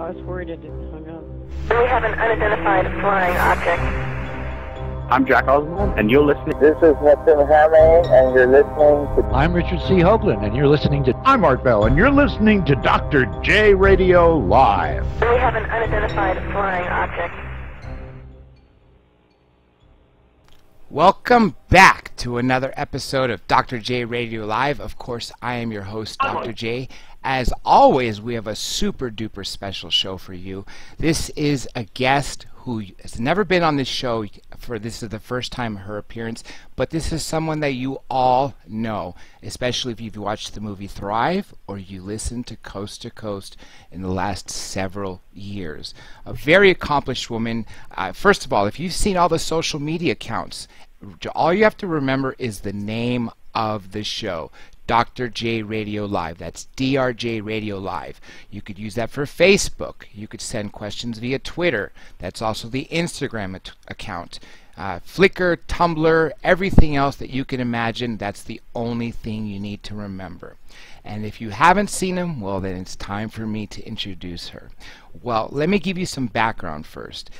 I was worried it had hung up. We have an unidentified flying object. I'm Jack Oswald, and you're listening. This is Mr. Hammer, and you're listening to... I'm Richard C. Hoagland, and you're listening to... I'm Art Bell, and you're listening to Dr. J Radio Live. We have an unidentified flying object. Welcome back to another episode of Dr. J Radio Live. Of course, I am your host, Dr. J. As always, we have a super duper special show for you. This is a guest who has never been on this show. This is the first time her appearance, but this is someone that you all know, especially if you've watched the movie Thrive or you listened to Coast in the last several years. A very accomplished woman. First of all, if you've seen all the social media accounts, all you have to remember is the name of the show. Dr. J Radio Live. That's DRJ Radio Live. You could use that for Facebook. You could send questions via Twitter. That's also the Instagram account. Flickr, Tumblr, everything else that you can imagine. That's the only thing you need to remember. And if you haven't seen him, well, then it's time for me to introduce her. Well, let me give you some background first.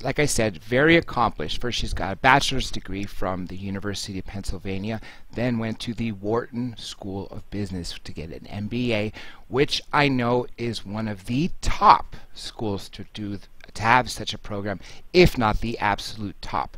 Like I said, very accomplished. First, she's got a bachelor's degree from the University of Pennsylvania, then went to the Wharton School of Business to get an MBA, which I know is one of the top schools to have such a program, if not the absolute top.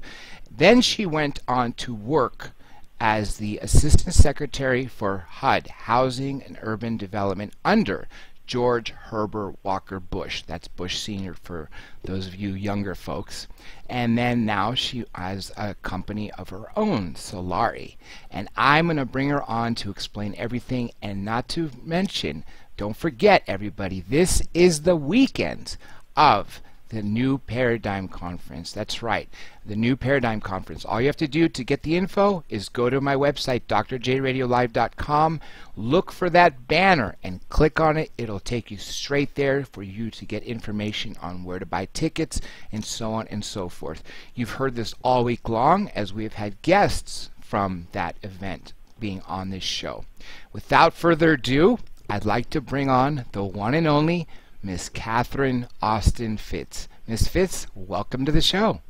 Then she went on to work as the Assistant Secretary for HUD, Housing and Urban Development, under George Herbert Walker Bush. That's Bush Sr. for those of you younger folks. And then now she has a company of her own, Solari. And I'm going to bring her on to explain everything, and not to mention, don't forget everybody, this is the weekend of the New Paradigm Conference. That's right, the New Paradigm Conference. All you have to do to get the info is go to my website, drjradiolive.com, look for that banner and click on it. It'll take you straight there for you to get information on where to buy tickets and so on and so forth. You've heard this all week long as we've had guests from that event being on this show. Without further ado, I'd like to bring on the one and only Miss Catherine Austin Fitts. Miss Fitts, welcome to the show.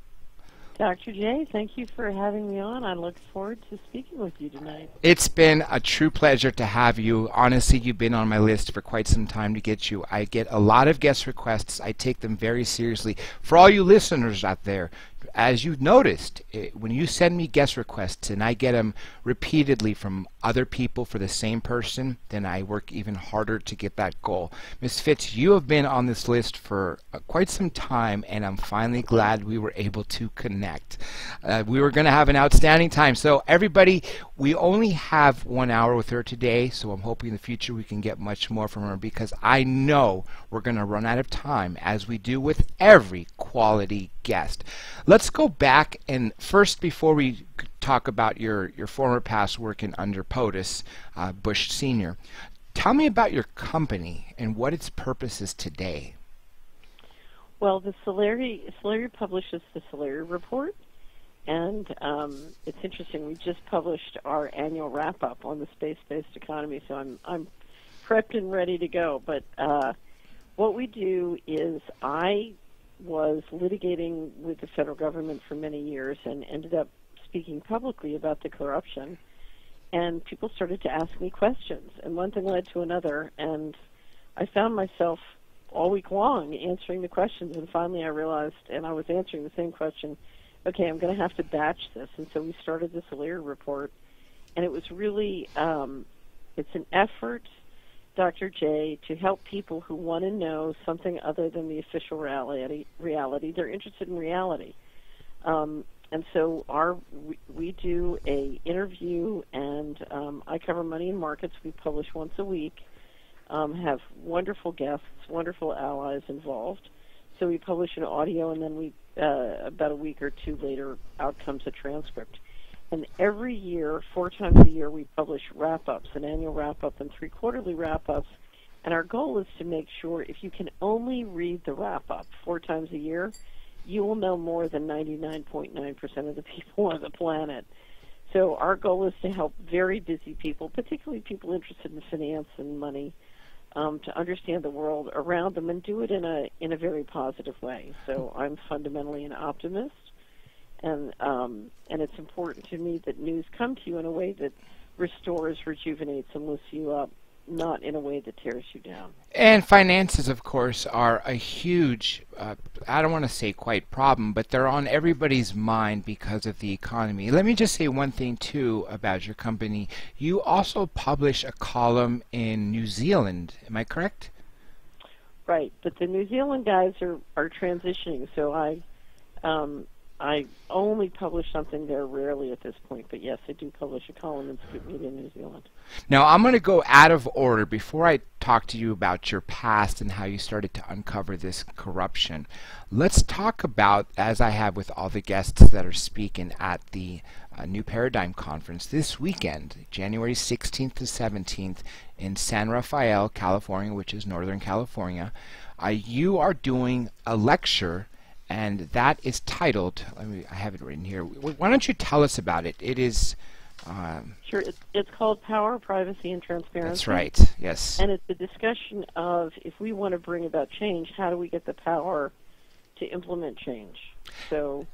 Dr. J, thank you for having me on. I look forward to speaking with you tonight. It's been a true pleasure to have you. Honestly, you've been on my list for quite some time to get you. I get a lot of guest requests. I take them very seriously. For all you listeners out there, as you've noticed, when you send me guest requests and I get them repeatedly from other people for the same person, then I work even harder to get that goal. Ms. Fitts, you have been on this list for quite some time, and I'm finally glad we were able to connect. We were going to have an outstanding time. So everybody, we only have 1 hour with her today, so I'm hoping in the future we can get much more from her, because I know we're going to run out of time, as we do with every quality guest. Let's go back, and first, before we talk about your former past working under POTUS, Bush Sr., tell me about your company and what its purpose is today. Well, the Solari publishes the Solari Report, and it's interesting. We just published our annual wrap-up on the space-based economy, so I'm prepped and ready to go. But what we do is I was litigating with the federal government for many years and ended up speaking publicly about the corruption, and people started to ask me questions, and one thing led to another, and I found myself all week long answering the questions, and finally I realized, and I was answering the same question, okay, I'm going to have to batch this, and so we started the Solari Report, and it was really, it's an effort, Dr. J, to help people who want to know something other than the official reality. They're interested in reality. And so we do a interview, and I cover money and markets. We publish once a week, have wonderful guests, wonderful allies involved. So we publish an audio, and then we about a week or two later, out comes a transcript. And every year, 4 times a year, we publish wrap-ups, an annual wrap-up and 3 quarterly wrap-ups. And our goal is to make sure if you can only read the wrap-up 4 times a year, you will know more than 99.9% of the people on the planet. So our goal is to help very busy people, particularly people interested in finance and money, to understand the world around them and do it in a very positive way. So I'm fundamentally an optimist, and it's important to me that news come to you in a way that restores, rejuvenates, and lifts you up, not in a way that tears you down. And finances, of course, are a huge, I don't want to say quite problem, but they're on everybody's mind because of the economy. Let me just say one thing, too, about your company. You also publish a column in New Zealand. Am I correct? Right, but the New Zealand guys are transitioning, so I only publish something there rarely at this point, but yes, I do publish a column in Scoop Media in New Zealand. Now, I'm going to go out of order before I talk to you about your past and how you started to uncover this corruption. Let's talk about, as I have with all the guests that are speaking at the New Paradigm Conference this weekend, January 16th to 17th in San Rafael, California, which is Northern California. You are doing a lecture, and that is titled, I have it written here. Why don't you tell us about it? It is... Sure, it's called Power, Privacy, and Transparency. That's right, yes. And it's a discussion of, if we want to bring about change, how do we get the power to implement change? So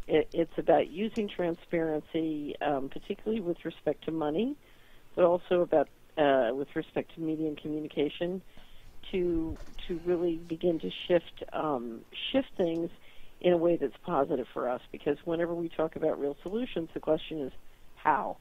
it's about using transparency, particularly with respect to money, but also about with respect to media and communication, to really begin to shift things in a way that's positive for us. Because whenever we talk about real solutions, the question is how.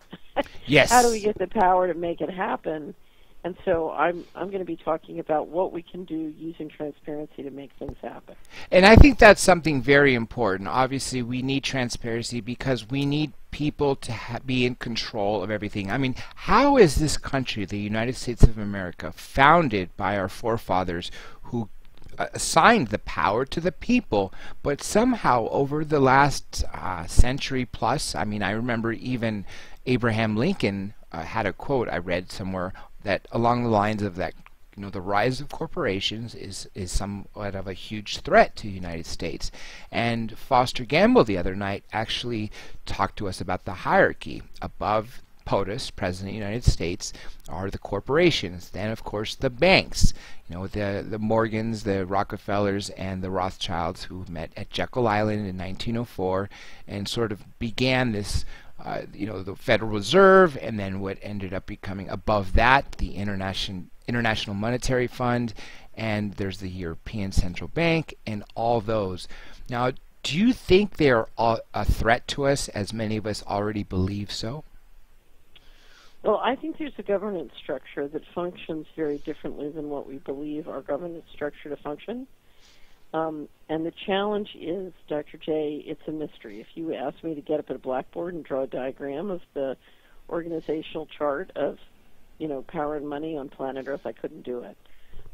Yes. How do we get the power to make it happen? And so I'm going to be talking about what we can do using transparency to make things happen. And I think that's something very important. Obviously, we need transparency because we need people to be in control of everything. I mean, how is this country, the United States of America, founded by our forefathers who assigned the power to the people, but somehow over the last century plus, I mean, I remember even Abraham Lincoln had a quote I read somewhere that along the lines of that, you know, the rise of corporations is somewhat of a huge threat to the United States. And Foster Gamble the other night actually talked to us about the hierarchy. Above POTUS, President of the United States, are the corporations. Then, of course, the banks. You know, the Morgans, the Rockefellers, and the Rothschilds, who met at Jekyll Island in 1904 and sort of began this, you know, the Federal Reserve, and then what ended up becoming above that, the International Monetary Fund, and there's the European Central Bank, and all those. Now, do you think they're a threat to us, as many of us already believe so? Well, I think there's a governance structure that functions very differently than what we believe our governance structure to function. And the challenge is, Dr. J, it's a mystery. If you asked me to get up at a blackboard and draw a diagram of the organizational chart of, you know, power and money on planet Earth, I couldn't do it.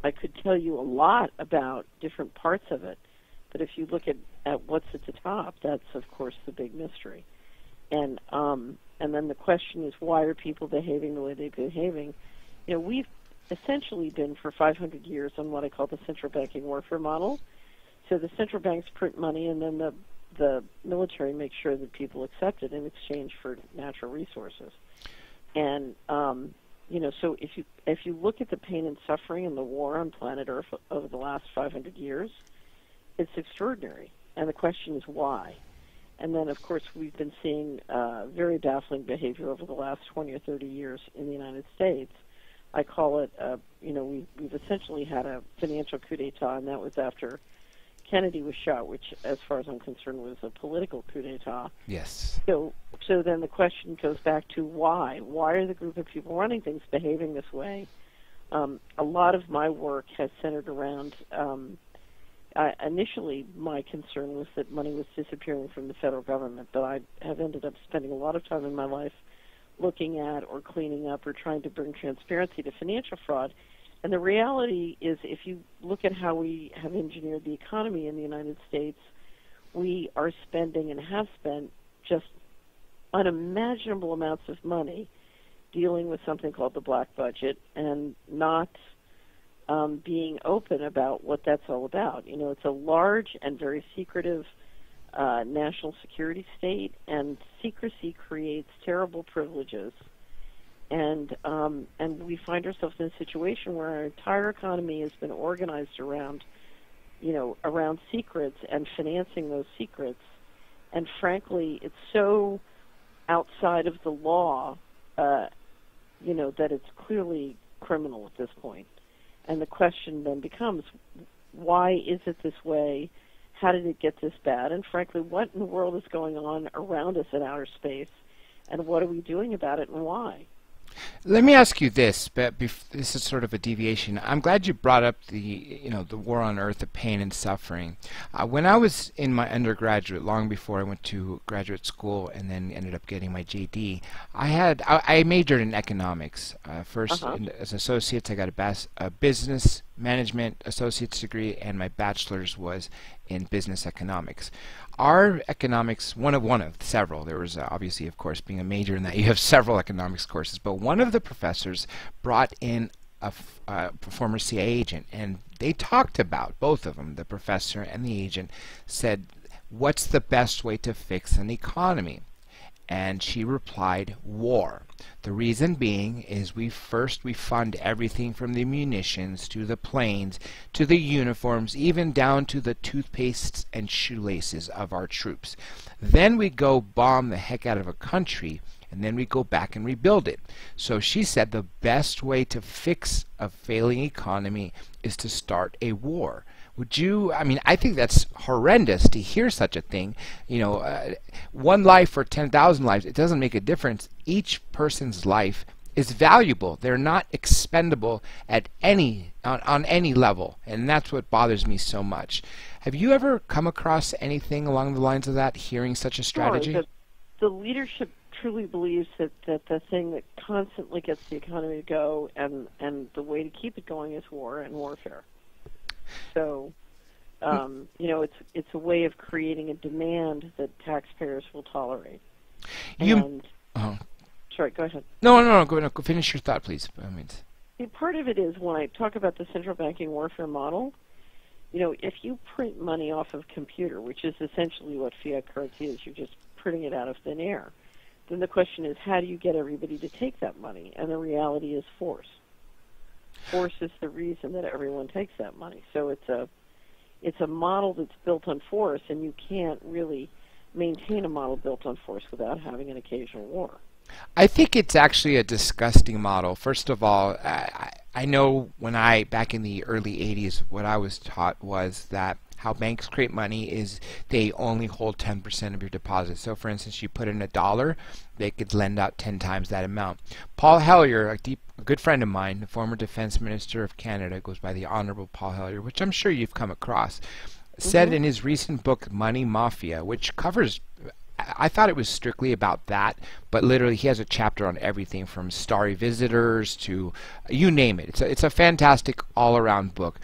I could tell you a lot about different parts of it, but if you look at what's at the top, that's, of course, the big mystery. And then the question is, why are people behaving the way they're behaving? You know, we've essentially been for 500 years on what I call the central banking warfare model. So the central banks print money, and then the military makes sure that people accept it in exchange for natural resources. And you know, so if you look at the pain and suffering and the war on planet Earth over the last 500 years, it's extraordinary. And the question is why. And then, of course, we've been seeing very baffling behavior over the last 20 or 30 years in the United States. I call it, you know, we've essentially had a financial coup d'etat, and that was after Kennedy was shot, which, as far as I'm concerned, was a political coup d'etat. Yes. So then the question goes back to why? Why are the group of people running things behaving this way? A lot of my work has centered around... initially, my concern was that money was disappearing from the federal government, but I have ended up spending a lot of time in my life looking at or cleaning up or trying to bring transparency to financial fraud. And the reality is, if you look at how we have engineered the economy in the United States, we are spending and have spent just unimaginable amounts of money dealing with something called the black budget and not being open about what that's all about. You know, it's a large and very secretive national security state, and secrecy creates terrible privileges and we find ourselves in a situation where our entire economy has been organized around, around secrets and financing those secrets. And frankly, it's so outside of the law, that it's clearly criminal at this point. And the question then becomes, why is it this way? How did it get this bad? And frankly, what in the world is going on around us in outer space? And what are we doing about it, and why? Let me ask you this, but this is sort of a deviation. I'm glad you brought up the war on Earth, the pain and suffering. When I was in my undergraduate, long before I went to graduate school and then ended up getting my JD, I majored in economics. First, as associates, I got a business management associate's degree, and my bachelor's was in business economics. Our economics, one of several, there was obviously, of course, being a major in that, you have several economics courses, but one of the professors brought in a former CIA agent, and they talked about, both of them, the professor and the agent, said, what's the best way to fix an economy? And she replied, war. The reason being is we fund everything from the munitions to the planes to the uniforms, even down to the toothpastes and shoelaces of our troops. Then we go bomb the heck out of a country, and then we go back and rebuild it. So she said the best way to fix a failing economy is to start a war. I think that's horrendous to hear such a thing. One life or 10,000 lives, it doesn't make a difference. Each person's life is valuable. They're not expendable at on any level, and that's what bothers me so much. Have you ever come across anything along the lines of that, hearing such a strategy? Sure. The leadership truly believes that the thing that constantly gets the economy to go and the way to keep it going is war and warfare. So, it's a way of creating a demand that taxpayers will tolerate. Sorry, go ahead. No, go finish your thought, please. Part of it is, when I talk about the central banking warfare model, if you print money off of a computer, which is essentially what fiat currency is, you're just printing it out of thin air, then the question is, how do you get everybody to take that money? And the reality is force. Force is the reason that everyone takes that money. So it's a model that's built on force, and you can't really maintain a model built on force without having an occasional war. I think it's actually a disgusting model. First of all, I know back in the early 80s, what I was taught was that how banks create money is they only hold 10% of your deposit. So for instance, you put in $1, they could lend out 10 times that amount. Paul Hellyer, a good friend of mine, the former defense minister of Canada, goes by the Honorable Paul Hellyer, which I'm sure you've come across, said in his recent book, Money Mafia, which covers, I thought it was strictly about that, but literally he has a chapter on everything from starry visitors to you name it. It's a fantastic all-around book.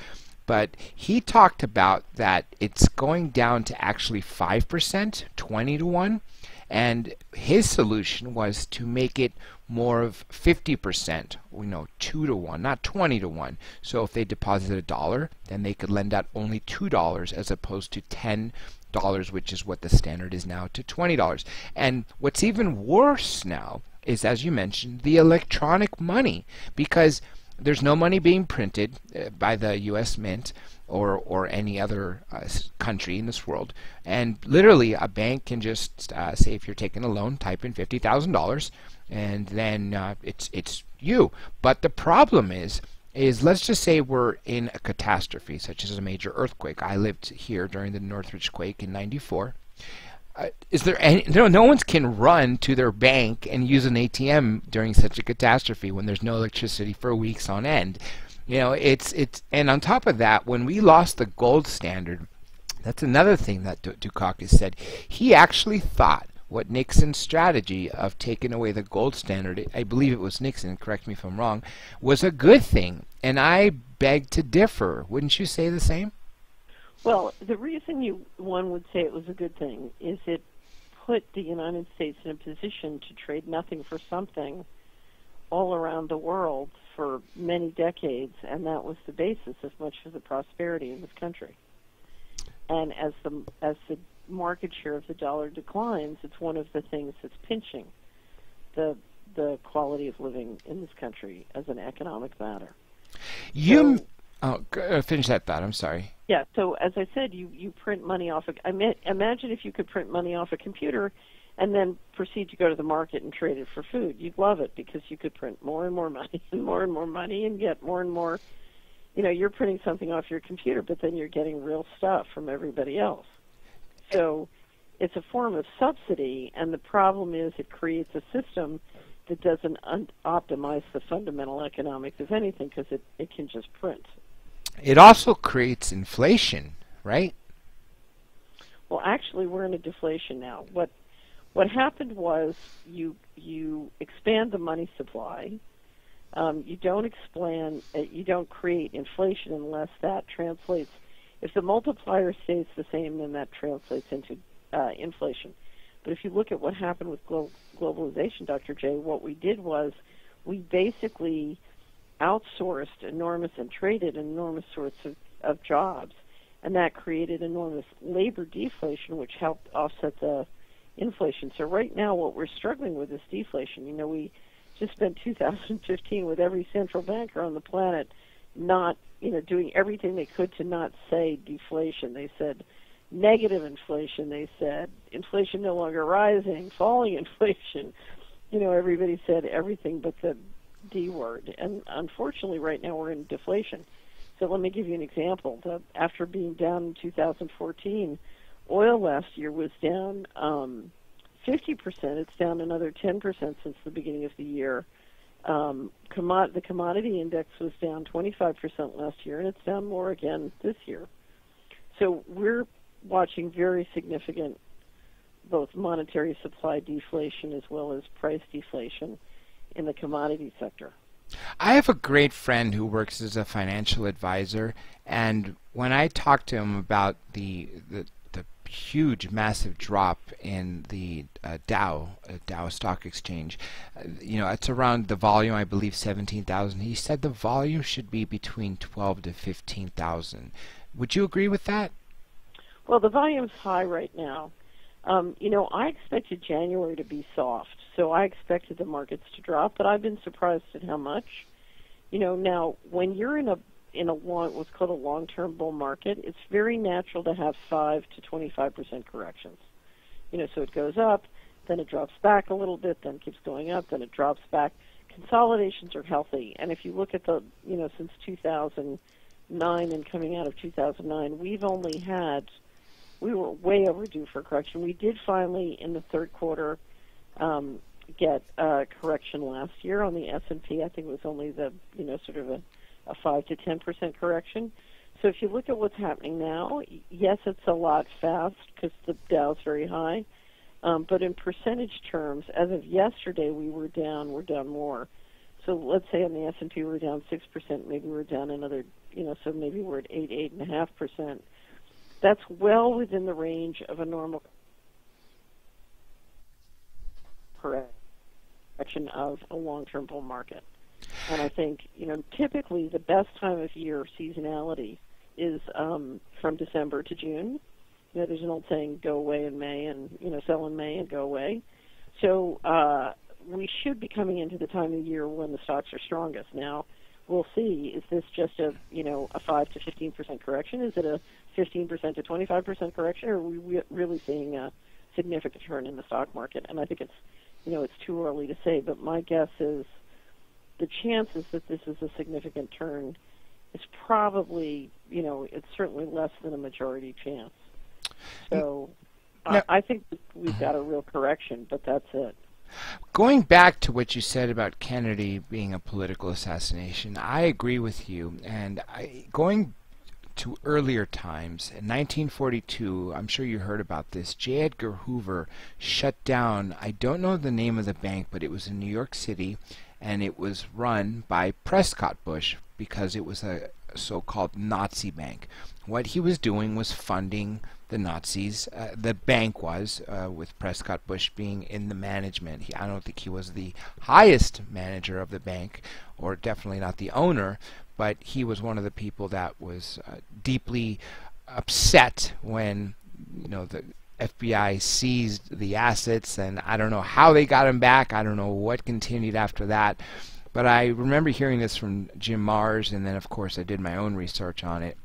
But he talked about that it's going down to actually 5%, 20 to 1, and his solution was to make it more of 50%, 2 to 1, not 20 to 1. So if they deposited $1, then they could lend out only $2 as opposed to $10, which is what the standard is now, to $20. And what's even worse now is, as you mentioned, the electronic money, because there's no money being printed by the U.S. Mint or any other country in this world. And literally, a bank can just say, if you're taking a loan, type in $50,000, and then it's you. But the problem is let's just say we're in a catastrophe, such as a major earthquake. I lived here during the Northridge quake in '94. Is there any? No one can run to their bank and use an ATM during such a catastrophe when there's no electricity for weeks on end. And on top of that, when we lost the gold standard, that's another thing that Dukakis said. He actually thought what Nixon's strategy of taking away the gold standard, I believe it was Nixon, correct me if I'm wrong, was a good thing. And I beg to differ. Wouldn't you say the same? Well, the reason one would say it was a good thing is it put the United States in a position to trade nothing for something all around the world for many decades, and that was the basis of much of the prosperity in this country. And as the market share of the dollar declines, it's one of the things that's pinching the the quality of living in this country as an economic matter. Finish that thought. I'm sorry. Yeah, so as I said, you print money off imagine if you could print money off a computer and then proceed to go to the market and trade it for food. You'd love it because you could print more and more money and more money and get more and more. You're printing something off your computer, but then you're getting real stuff from everybody else. So it's a form of subsidy, and the problem is it creates a system that doesn't optimize the fundamental economics of anything because it can just print. It also creates inflation, right? Well, actually, we're in a deflation now. What happened was you expand the money supply. You don't create inflation unless that translates. If the multiplier stays the same, then that translates into inflation. But if you look at what happened with globalization, Dr. J, what we did was we basically outsourced enormous and traded enormous sorts of jobs, and that created enormous labor deflation, which helped offset the inflation. So right now what we're struggling with is deflation. We just spent 2015 with every central banker on the planet not, doing everything they could to not say deflation. They said negative inflation. They said inflation no longer rising, falling inflation. Everybody said everything but the D word. And unfortunately, right now we're in deflation. So let me give you an example. After being down in 2014, oil last year was down 50%. It's down another 10% since the beginning of the year. The commodity index was down 25% last year, and it's down more again this year. So we're watching very significant both monetary supply deflation as well as price deflation in the commodity sector. I have a great friend who works as a financial advisor, and when I talked to him about the huge, massive drop in the Dow Stock Exchange, it's around the volume, I believe, 17,000. He said the volume should be between 12 to 15,000. Would you agree with that? Well, the volume's high right now. I expected January to be soft, so I expected the markets to drop, but I've been surprised at how much. Now when you're in what's called a long-term bull market, it's very natural to have 5 to 25% corrections. So it goes up, then it drops back a little bit, then keeps going up, then it drops back. Consolidations are healthy, and if you look at since 2009 and coming out of 2009, we were way overdue for correction. We did finally, in the third quarter, get a correction last year on the S&P. I think it was only sort of a 5 to 10% correction. So if you look at what's happening now, yes, it's a lot fast because the Dow's very high. But in percentage terms, as of yesterday, we're down more. So let's say on the S&P we're down 6%, maybe we're down another, so maybe we're at 8.5%. That's well within the range of a normal correction of a long-term bull market. And I think, typically the best time of year seasonality is from December to June. There's an old saying, go away in May and, sell in May and go away. So we should be coming into the time of the year when the stocks are strongest. Now, we'll see, is this just a 5 to 15% correction? Is it a 15% to 25% correction, or are we really seeing a significant turn in the stock market? And I think it's too early to say, but my guess is the chances that this is a significant turn is probably, it's certainly less than a majority chance. So I think that we've got a real correction, but that's it. Going back to what you said about Kennedy being a political assassination, I agree with you. And going to earlier times, in 1942, I'm sure you heard about this, J. Edgar Hoover shut down, I don't know the name of the bank, but it was in New York City, and it was run by Prescott Bush because it was a so-called Nazi bank. What he was doing was funding the Nazis. The bank was, with Prescott Bush being in the management. I don't think he was the highest manager of the bank, or definitely not the owner, but he was one of the people that was deeply upset when FBI seized the assets, and I don't know how they got them back. I don't know what continued after that. But I remember hearing this from Jim Marrs, and then, of course, I did my own research on it.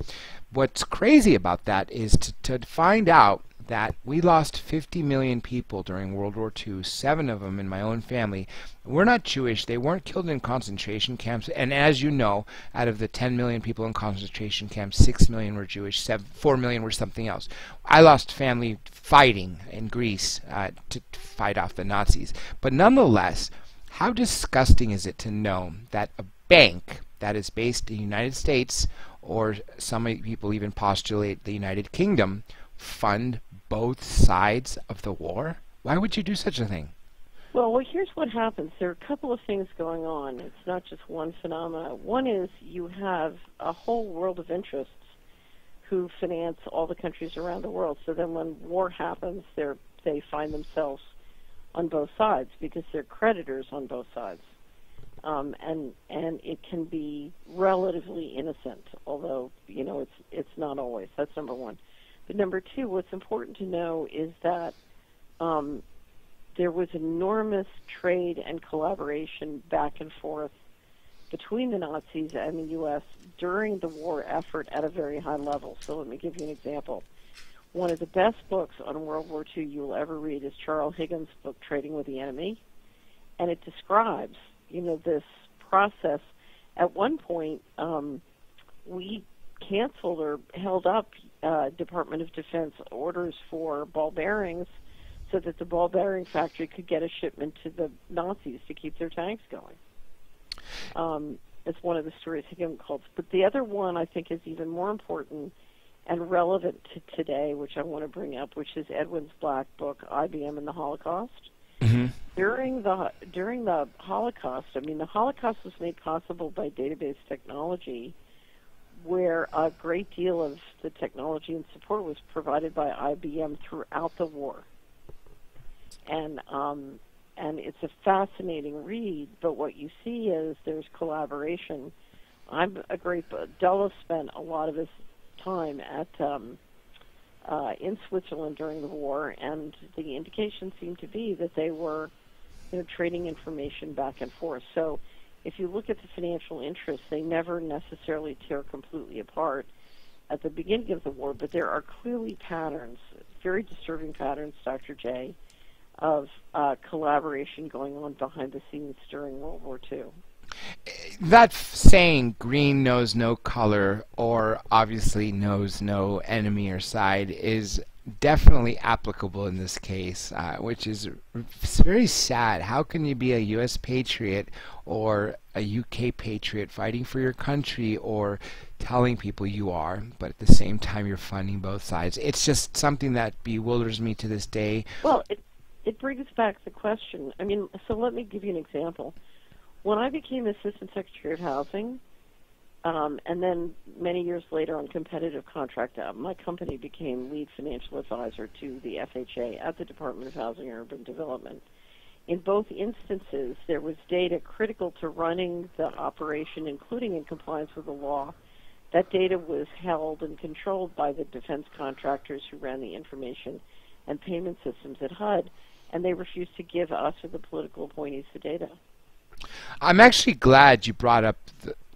What's crazy about that is to find out that we lost 50 million people during World War II, 7 of them in my own family. We're not Jewish. They weren't killed in concentration camps. And as you know, out of the 10 million people in concentration camps, 6 million were Jewish, 4 million were something else. I lost family fighting in Greece to fight off the Nazis. But nonetheless, how disgusting is it to know that a bank that is based in the United States, or some people even postulate the United Kingdom, fund both sides of the war? Why would you do such a thing? Well, here's what happens. There are a couple of things going on. It's not just one phenomenon. One is you have a whole world of interests who finance all the countries around the world. So then when war happens, they find themselves on both sides because they're creditors on both sides. And it can be relatively innocent, although, it's not always. That's number one. But number two, what's important to know is that there was enormous trade and collaboration back and forth between the Nazis and the U.S. during the war effort at a very high level. So let me give you an example. One of the best books on World War II you'll ever read is Charles Higgins' book, Trading with the Enemy, and it describes, this process. At one point, we canceled or held up Department of Defense orders for ball bearings so that the ball bearing factory could get a shipment to the Nazis to keep their tanks going. It's one of the stories Higgins calls. But the other one I think is even more important and relevant to today, which I want to bring up, which is Edwin Black's book, IBM and the Holocaust. Mm-hmm. During the Holocaust, the Holocaust was made possible by database technology, where a great deal of the technology and support was provided by IBM throughout the war. And it's a fascinating read, but what you see is there's collaboration. Dulles spent a lot of his time in Switzerland during the war, and the indications seem to be that they were trading information back and forth. So if you look at the financial interests, they never necessarily tear completely apart at the beginning of the war, but there are clearly patterns, very disturbing patterns, Dr. J, of collaboration going on behind the scenes during World War II. That saying, green knows no color, or obviously knows no enemy or side, is definitely applicable in this case, which is very sad. How can you be a U.S. patriot or a U.K. patriot fighting for your country or telling people you are, but at the same time you're funding both sides? It's just something that bewilders me to this day. Well, it brings back the question. So let me give you an example. When I became Assistant Secretary of Housing, and then many years later on competitive contract, my company became lead financial advisor to the FHA at the Department of Housing and Urban Development. In both instances, there was data critical to running the operation, including in compliance with the law. That data was held and controlled by the defense contractors who ran the information and payment systems at HUD, and they refused to give us or the political appointees the data. I'm actually glad you brought up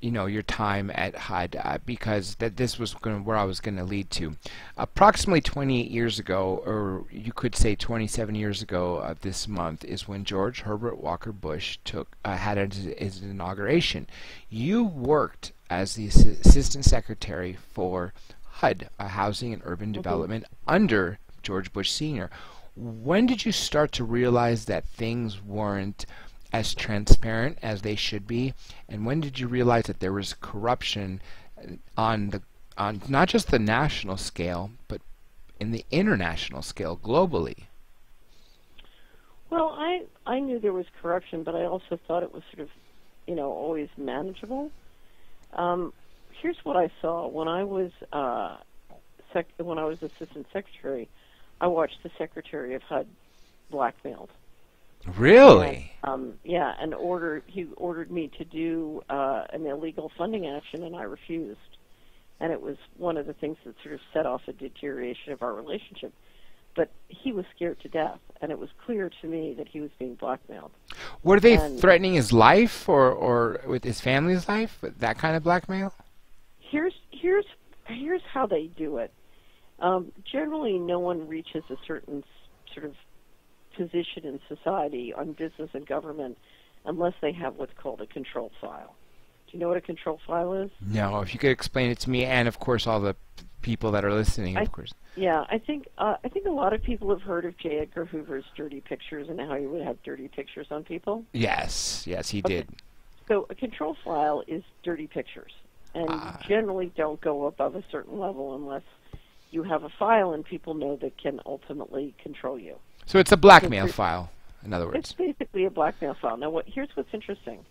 your time at HUD because this was where I was going to lead to. Approximately 28 years ago, or you could say 27 years ago this month, is when George Herbert Walker Bush had his inauguration. You worked as the Assistant Secretary for HUD, Housing and Urban Development, under George Bush Sr. When did you start to realize that things weren't as transparent as they should be, and when did you realize that there was corruption on not just the national scale, but in the international scale, globally? Well, I knew there was corruption, but I also thought it was sort of, always manageable. Here's what I saw when I was Assistant Secretary. I watched the Secretary of HUD blackmailed. Really? And, he ordered me to do an illegal funding action, and I refused. And it was one of the things that sort of set off a deterioration of our relationship. but he was scared to death, and it was clear to me that he was being blackmailed. Were they threatening his life or with his family's life? That kind of blackmail? Here's how they do it. Generally, no one reaches a certain sort of position in society on business and government unless they have what's called a control file. Do you know what a control file is? No, if you could explain it to me, and of course all the people that are listening, of course. Yeah, I think a lot of people have heard of J. Edgar Hoover's dirty pictures and how he would have dirty pictures on people. Yes, he did. So a control file is dirty pictures, and you generally don't go above a certain level unless you have a file and people know that can ultimately control you. So it's a blackmail file, in other words. It's basically a blackmail file. Now, here's what's interesting.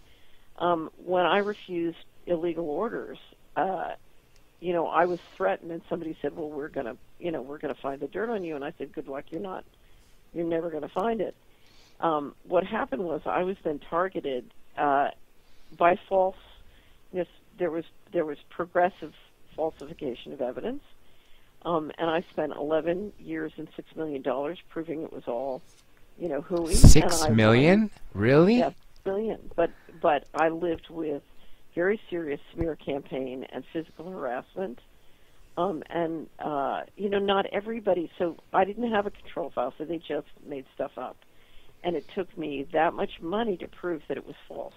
When I refused illegal orders, I was threatened, and somebody said, "Well, we're gonna find the dirt on you." And I said, "Good luck. You're never gonna find it." What happened was I was then targeted by false. There was progressive falsification of evidence, and I spent 11 years and $6 million proving it was all, hooey. $6 million? Really? Yeah, $6 million. But I lived with very serious smear campaign and physical harassment. Not everybody, so I didn't have a control file, so they just made stuff up. And it took me that much money to prove that it was false.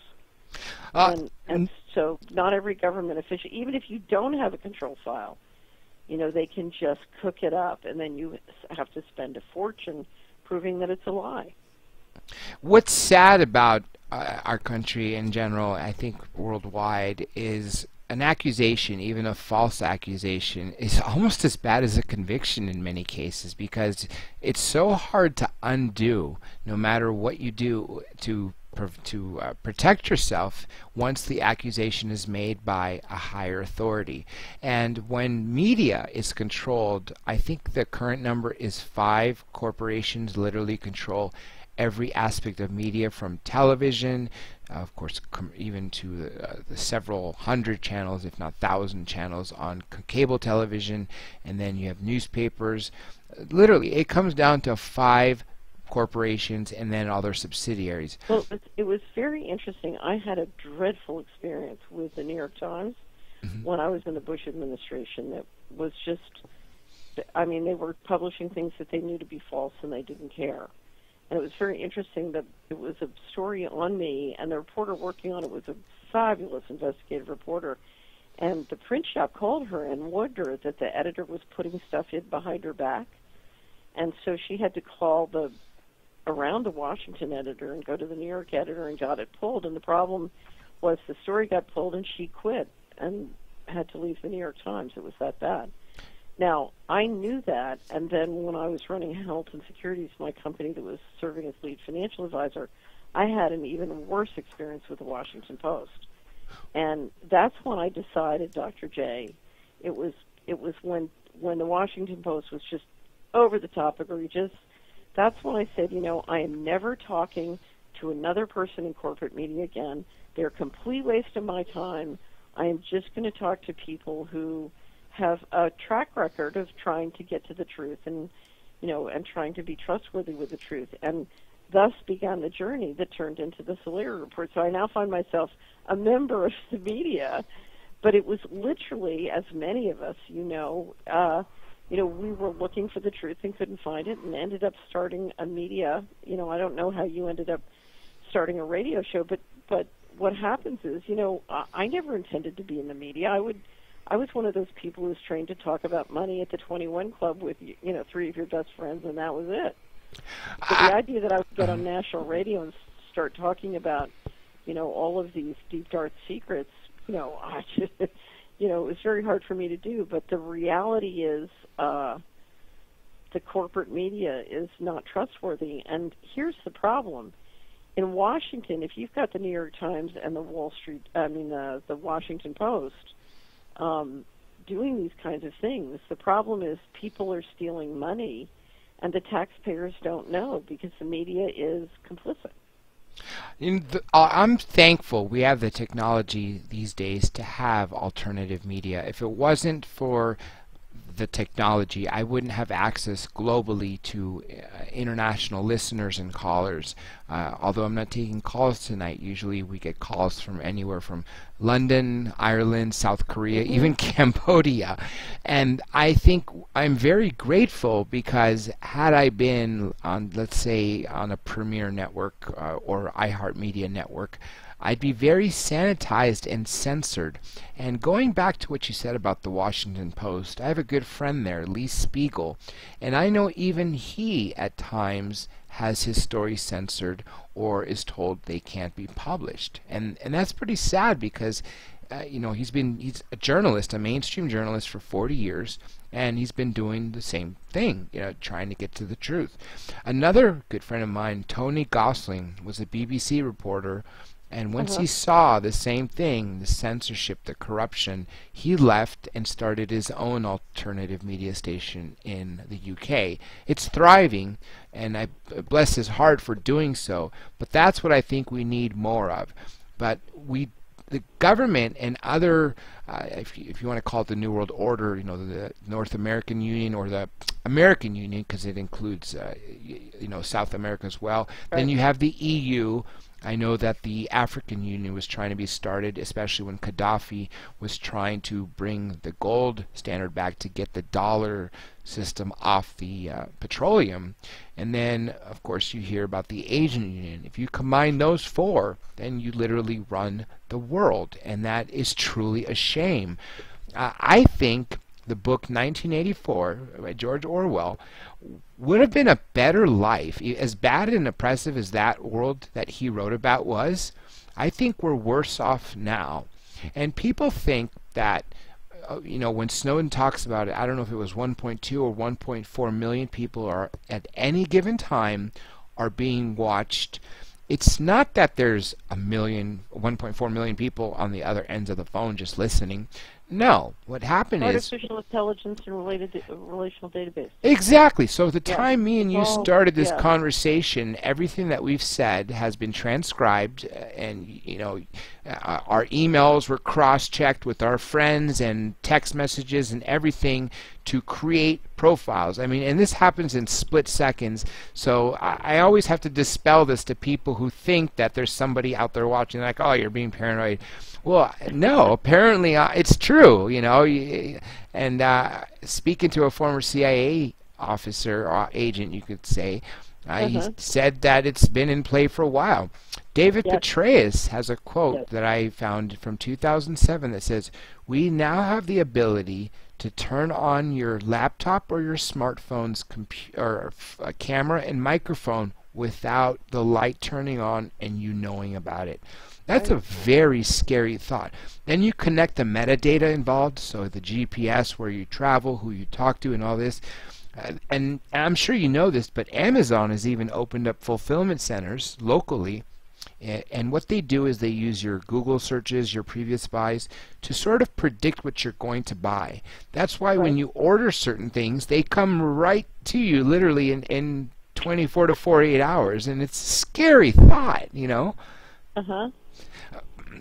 And so not every government official, even if you don't have a control file, they can just cook it up, and then you have to spend a fortune proving that it's a lie. What's sad about our country in general, I think worldwide, is an accusation, even a false accusation, is almost as bad as a conviction in many cases, because it's so hard to undo, no matter what you do to protect yourself once the accusation is made by a higher authority. And when media is controlled, I think the current number is 5 corporations literally control every aspect of media, from television, of course, even to the several hundred channels, if not 1,000 channels on cable television, and then you have newspapers. Literally, it comes down to 5 corporations and then all their subsidiaries. Well, it was very interesting. I had a dreadful experience with the New York Times when I was in the Bush administration. That was just, they were publishing things that they knew to be false and they didn't care. And it was very interesting that it was a story on me, and the reporter working on it was a fabulous investigative reporter. And the print shop called her and warned her that the editor was putting stuff in behind her back. And so she had to call around the Washington editor and go to the New York editor and got it pulled. And the problem was the story got pulled and she quit and had to leave the New York Times. It was that bad. Now, I knew that, and then when I was running Health and Securities, my company that was serving as lead financial advisor, I had an even worse experience with the Washington Post. And that's when I decided, Dr. J, it was when the Washington Post was just over the top egregious. That's when I said, I am never talking to another person in corporate media again. They're a complete waste of my time. I am just going to talk to people who have a track record of trying to get to the truth and trying to be trustworthy with the truth. And thus began the journey that turned into the Solari Report. So I now find myself a member of the media, but it was literally, as many of us, we were looking for the truth and couldn't find it, and ended up starting a media. I don't know how you ended up starting a radio show, but what happens is, I never intended to be in the media. I was one of those people who was trained to talk about money at the 21 Club with 3 of your best friends, and that was it. But the idea that I would get on national radio and start talking about, all of these deep, dark secrets, it was very hard for me to do. But the reality is, the corporate media is not trustworthy. And here's the problem. In Washington, if you've got the New York Times and the the Washington Post doing these kinds of things, the problem is people are stealing money, and the taxpayers don't know because the media is complicit. I'm thankful we have the technology these days to have alternative media. If it wasn't for the technology, I wouldn't have access globally to international listeners and callers. Although I'm not taking calls tonight, usually we get calls from anywhere from London, Ireland, South Korea, even Cambodia. And I think I'm very grateful because had I been on, let's say, on a Premier network or iHeartMedia network, I'd be very sanitized and censored. And going back to what you said about the Washington Post, I have a good friend there, Lee Spiegel, and I know even he at times has his stories censored or is told they can't be published. And that's pretty sad because he's a journalist, a mainstream journalist for 40 years, and he's been doing the same thing, trying to get to the truth. Another good friend of mine, Tony Gosling, was a BBC reporter. And once he saw the same thing, the censorship, the corruption, he left and started his own alternative media station in the UK. It's thriving, and I bless his heart for doing so, but that's what I think we need more of. But the government and other, if you want to call it the New World Order, the North American Union or the American Union, because it includes, South America as well. Right. Then you have the EU. I know that the African Union was trying to be started, especially when Gaddafi was trying to bring the gold standard back to get the dollar system off the petroleum. And then, of course, you hear about the Asian Union. If you combine those four, then you literally run the world, and that is truly a shame. I think the book 1984 by George Orwell would have been a better life. As bad and oppressive as that world that he wrote about was, I think we're worse off now. And people think that, when Snowden talks about it, I don't know if it was 1.2 or 1.4 million people are at any given time are being watched. It's not that there's 1.4 million people on the other ends of the phone just listening. No, what happened is artificial intelligence and relational database. Exactly. So the time me and you started this conversation, everything that we've said has been transcribed, and our emails were cross-checked with our friends and text messages and everything to create profiles. I mean, and this happens in split seconds. So I always have to dispel this to people who think that there's somebody out there watching, like, oh, you're being paranoid. Well, no, apparently it's true, And speaking to a former CIA officer or agent, you could say, he said that it's been in play for a while. David Petraeus has a quote that I found from 2007 that says, "We now have the ability to turn on your laptop or your smartphone's camera and microphone without the light turning on and you knowing about it." That's a very scary thought. Then you connect the metadata involved, so the GPS, where you travel, who you talk to, and all this. And I'm sure you know this, but Amazon has even opened up fulfillment centers locally. And what they do is they use your Google searches, your previous buys, to sort of predict what you're going to buy. That's why when you order certain things, they come right to you literally in 24 to 48 hours. And it's a scary thought,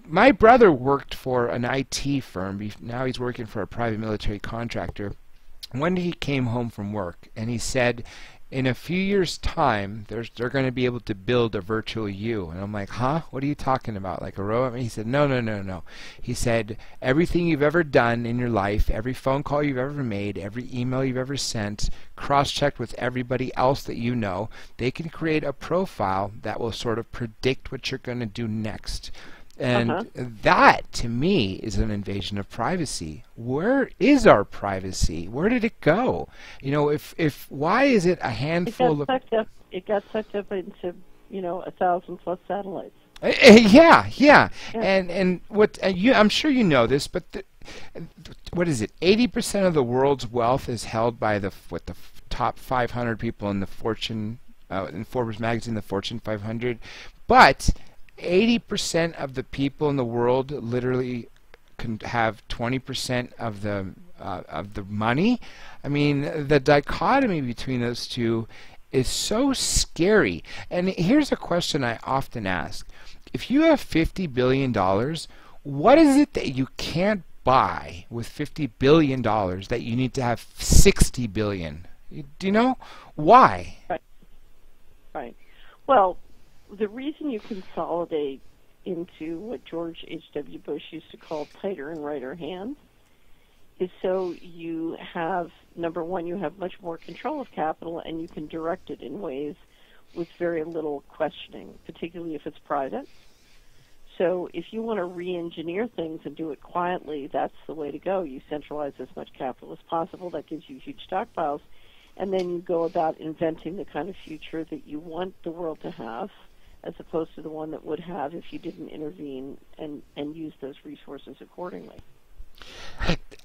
My brother worked for an IT firm. Now he's working for a private military contractor. One day he came home from work and he said, in a few years' time, they're going to be able to build a virtual you. And I'm like, huh? What are you talking about? Like a robot? He said, no. He said, everything you've ever done in your life, every phone call you've ever made, every email you've ever sent, cross-checked with everybody else that you know, they can create a profile that will sort of predict what you're going to do next. And that, to me, is an invasion of privacy. Where is our privacy? Where did it go? Why is it a handful It got sucked up into, 1,000+ satellites. Yeah. And what I'm sure you know this, but what is it? 80% of the world's wealth is held by the top 500 people in the Fortune, in Forbes magazine, the Fortune 500, but 80% of the people in the world literally can have 20% of the money. I mean, the dichotomy between those two is so scary. And here's a question I often ask. If you have $50 billion, what is it that you can't buy with $50 billion that you need to have $60 billion? Do you know why? Right. Well, the reason you consolidate into what George H.W. Bush used to call tighter and righter hands is so you have, number one, you have much more control of capital and you can direct it in ways with very little questioning, particularly if it's private. So if you want to re-engineer things and do it quietly, that's the way to go. You centralize as much capital as possible. That gives you huge stockpiles. And then you go about inventing the kind of future that you want the world to have, as opposed to the one that would have if you didn't intervene and use those resources accordingly.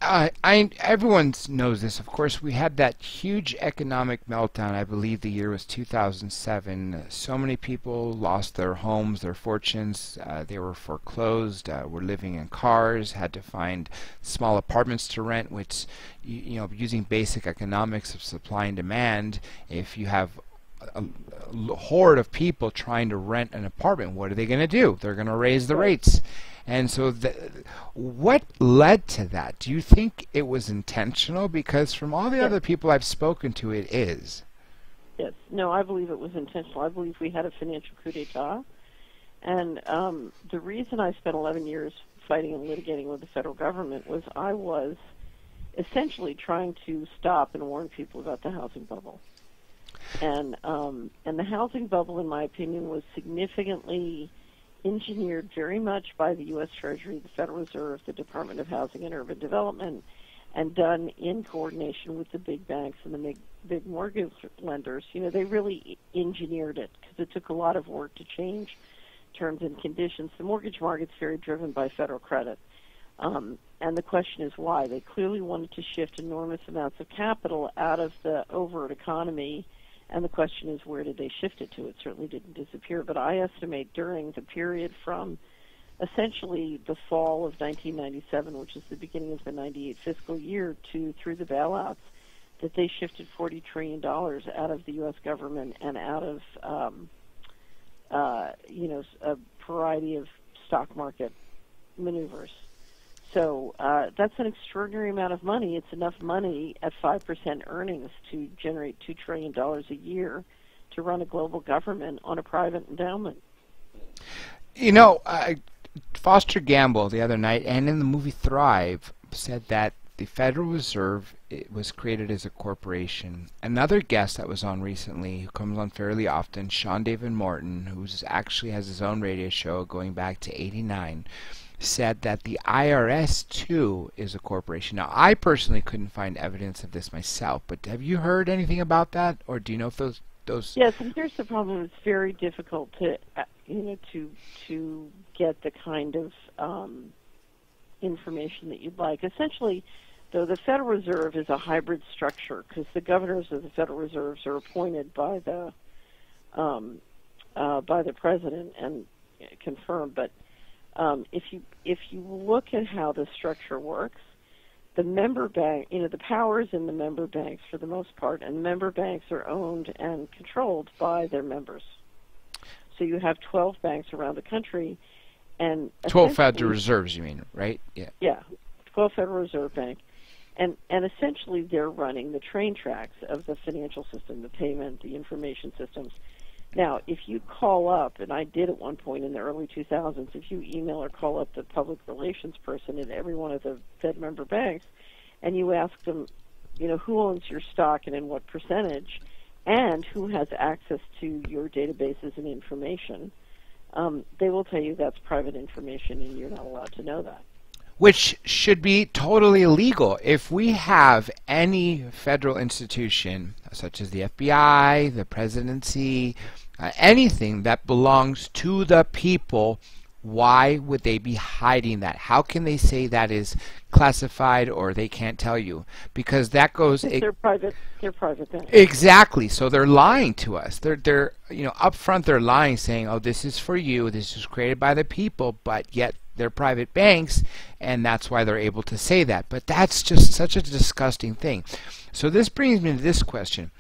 Everyone knows this. Of course, we had that huge economic meltdown. I believe the year was 2007. So many people lost their homes, their fortunes. They were foreclosed. Were living in cars. Had to find small apartments to rent. Which, using basic economics of supply and demand, if you have a horde of people trying to rent an apartment, what are they going to do? They're going to raise the rates. And so what led to that? Do you think it was intentional? Because from all the other people I've spoken to, it is. Yes. No, I believe it was intentional. I believe we had a financial coup d'etat. And the reason I spent 11 years fighting and litigating with the federal government was I was essentially trying to stop and warn people about the housing bubble. And the housing bubble, in my opinion, was significantly engineered very much by the U.S. Treasury, the Federal Reserve, the Department of Housing and Urban Development, and done in coordination with the big banks and the big mortgage lenders. They really engineered it because it took a lot of work to change terms and conditions. The mortgage market's very driven by federal credit. And the question is why. They clearly wanted to shift enormous amounts of capital out of the overt economy. And the question is, where did they shift it to? It certainly didn't disappear. But I estimate during the period from essentially the fall of 1997, which is the beginning of the 98 fiscal year, to through the bailouts, that they shifted $40 trillion out of the U.S. government and out of, a variety of stock market maneuvers. So that's an extraordinary amount of money. It's enough money at 5% earnings to generate $2 trillion a year to run a global government on a private endowment. Foster Gamble the other night, and in the movie Thrive, said that the Federal Reserve was created as a corporation. Another guest that was on recently, who comes on fairly often, Sean David Morton, who actually has his own radio show going back to '89, said that the IRS too is a corporation. Now, I personally couldn't find evidence of this myself, but have you heard anything about that, or do you know if those? Yes, and here's the problem: it's very difficult to to get the kind of information that you'd like. Essentially, though, the Federal Reserve is a hybrid structure because the governors of the Federal Reserves are appointed by the president and confirmed, but if you look at how the structure works, the member bank, the powers in the member banks for the most part, and member banks are owned and controlled by their members. So you have 12 banks around the country, and 12 Federal Reserves, you mean, right? Yeah. Yeah, 12 Federal Reserve Bank, and essentially they're running the train tracks of the financial system, the payment, the information systems. Now, if you call up, and I did at one point in the early 2000s, if you email or call up the public relations person at every one of the Fed member banks, and you ask them, who owns your stock and in what percentage, and who has access to your databases and information, they will tell you that's private information and you're not allowed to know that. Which should be totally illegal. If we have any federal institution, such as the FBI, the presidency, anything that belongs to the people, why would they be hiding that? How can they say that is classified or they can't tell you? Because that goes. They're private. They're private banks. Exactly. So they're lying to us. They're up front they're lying, saying, "Oh, this is for you. This is created by the people," but yet they're private banks, and that's why they're able to say that. But that's just such a disgusting thing. So this brings me to this question: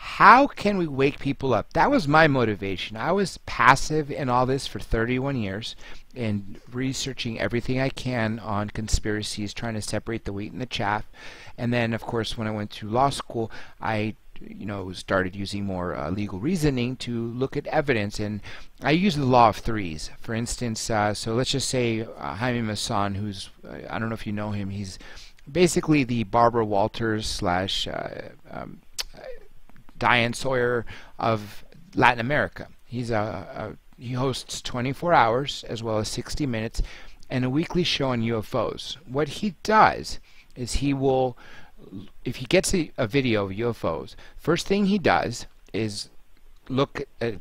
How can we wake people up? That was my motivation. I was passive in all this for 31 years and researching everything I can on conspiracies, trying to separate the wheat and the chaff. And then, of course, when I went to law school, I started using more legal reasoning to look at evidence, and I use the law of threes. For instance, so let's just say Jaime Maussan, who's, I don't know if you know him, he's basically the Barbara Walters slash Diane Sawyer of Latin America. He hosts 24 hours as well as 60 Minutes and a weekly show on UFOs. What he does is he will, if he gets a video of UFOs, first thing he does is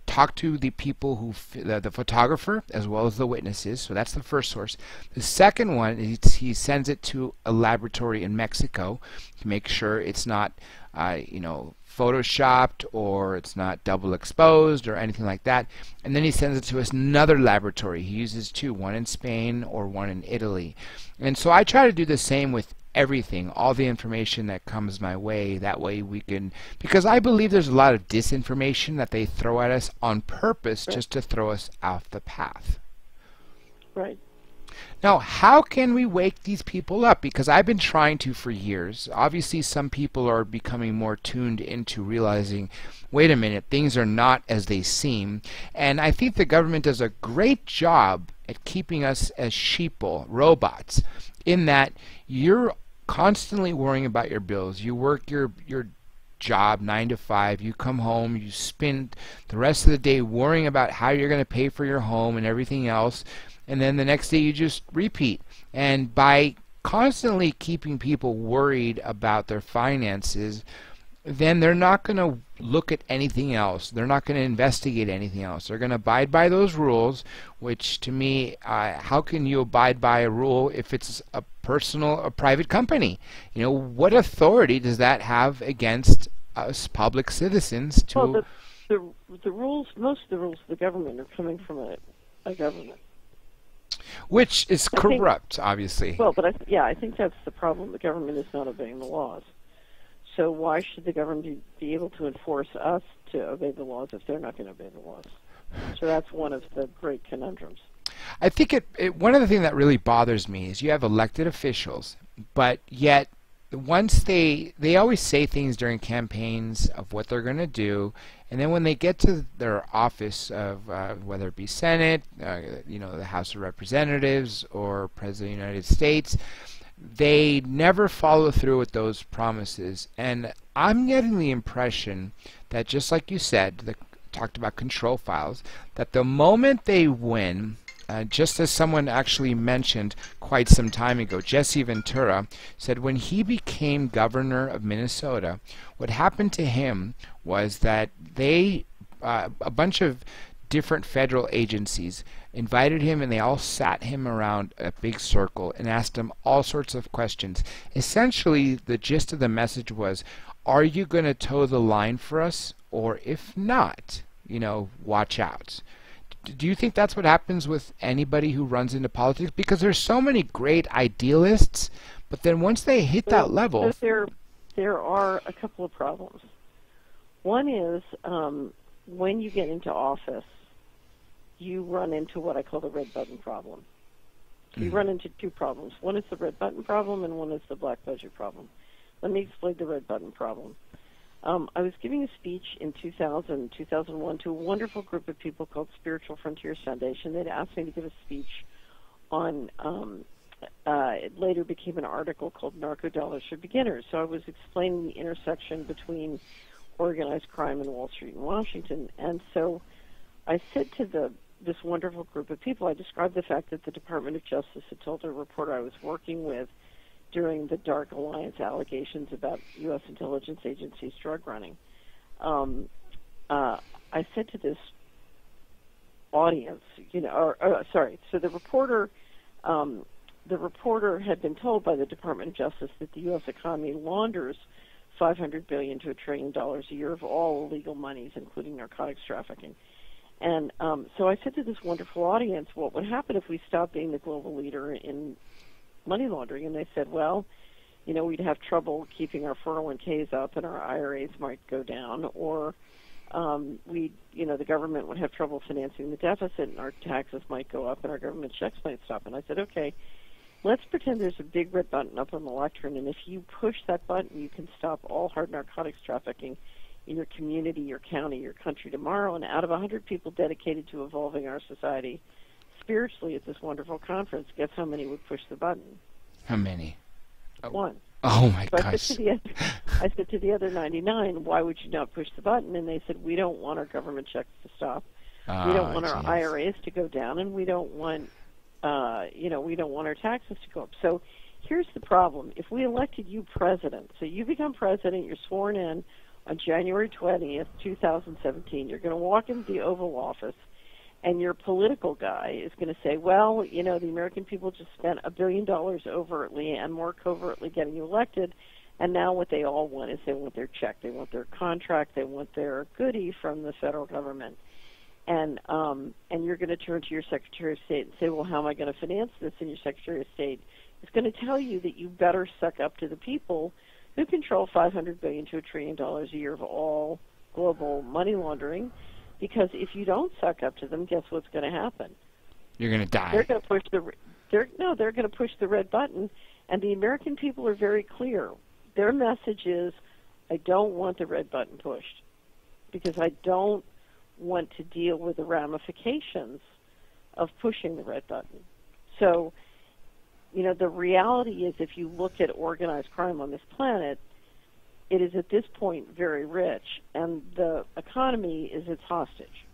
talk to the people the photographer as well as the witnesses. So that's the first source. The second one is he sends it to a laboratory in Mexico to make sure it's not photoshopped or it's not double exposed or anything like that. And then he sends it to another laboratory. He uses two, one in Spain or one in Italy. And so I try to do the same with everything, all the information that comes my way. That way we can, because I believe there's a lot of disinformation that they throw at us on purpose just to throw us off the path. Right. Now, how can we wake these people up? Because I've been trying to for years. Obviously, some people are becoming more tuned into realizing, wait a minute, things are not as they seem. And I think the government does a great job at keeping us as sheeple, robots, in that you're constantly worrying about your bills. You work your job 9 to 5, you come home, you spend the rest of the day worrying about how you're going to pay for your home and everything else, and then the next day you just repeat. And by constantly keeping people worried about their finances, then they're not going to look at anything else. They're not going to investigate anything else. They're going to abide by those rules, which to me, how can you abide by a rule if it's a private company? What authority does that have against us public citizens to... Well, the rules, most of the rules of the government are coming from a government. Which is corrupt, obviously. Well, but I think that's the problem. The government is not obeying the laws. So why should the government be able to enforce us to obey the laws if they're not going to obey the laws? So that's one of the great conundrums. I think one of the things that really bothers me is you have elected officials, but yet once they always say things during campaigns of what they're going to do, and then when they get to their office of whether it be Senate, the House of Representatives, or President of the United States, they never follow through with those promises. And I'm getting the impression that, just like you said, talked about control files, that the moment they win, just as someone actually mentioned quite some time ago, Jesse Ventura said when he became governor of Minnesota, what happened to him was that a bunch of different federal agencies invited him, and they all sat him around a big circle and asked him all sorts of questions. Essentially, the gist of the message was, are you going to toe the line for us? Or if not, watch out. Do you think that's what happens with anybody who runs into politics? Because there's so many great idealists, but then once they hit that level... There are a couple of problems. One is when you get into office, you run into what I call the red button problem. You run into two problems. One is the red button problem, and one is the black budget problem. Let me explain the red button problem. I was giving a speech in 2001 to a wonderful group of people called Spiritual Frontiers Foundation. They'd asked me to give a speech on, it later became an article called Narco Dollars for Beginners. So I was explaining the intersection between organized crime and Wall Street in Washington. And so I said to this wonderful group of people, I described the fact that the Department of Justice had told a reporter I was working with during the Dark Alliance allegations about U.S. intelligence agencies drug running. I said to this audience, so the reporter had been told by the Department of Justice that the U.S. economy launders $500 billion to $1 trillion a year of all illegal monies, including narcotics trafficking. And so I said to this wonderful audience, what would happen if we stopped being the global leader in money laundering? And they said, well, we'd have trouble keeping our 401ks up and our IRAs might go down, or the government would have trouble financing the deficit and our taxes might go up and our government checks might stop. And I said, okay, let's pretend there's a big red button up on the lectern, and if you push that button, you can stop all hard narcotics trafficking in your community, your county, your country tomorrow. And out of 100 people dedicated to evolving our society spiritually at this wonderful conference, guess how many would push the button? How many? One. Oh my So gosh. I said to the other 99, why would you not push the button? And they said, we don't want our government checks to stop. We don't want our IRAs to go down, and we don't want, we don't want our taxes to go up. So here's the problem. If we elected you president, so you become president, you're sworn in on January 20th, 2017. You're going to walk into the Oval Office, and your political guy is going to say, well, the American people just spent $1 billion overtly and more covertly getting you elected, and now what they all want is they want their check, they want their contract, they want their goodie from the federal government. And you're going to turn to your Secretary of State and say, well, how am I going to finance this? And your Secretary of State is going to tell you that you better suck up to the people who control $500 billion to $1 trillion a year of all global money laundering. Because if you don't suck up to them, guess what's going to happen? You're going to die. They're going to push they're going to push the red button, and the American people are very clear. Their message is, I don't want the red button pushed because I don't want to deal with the ramifications of pushing the red button. So, the reality is, if you look at organized crime on this planet, it is at this point very rich, and the economy is its hostage.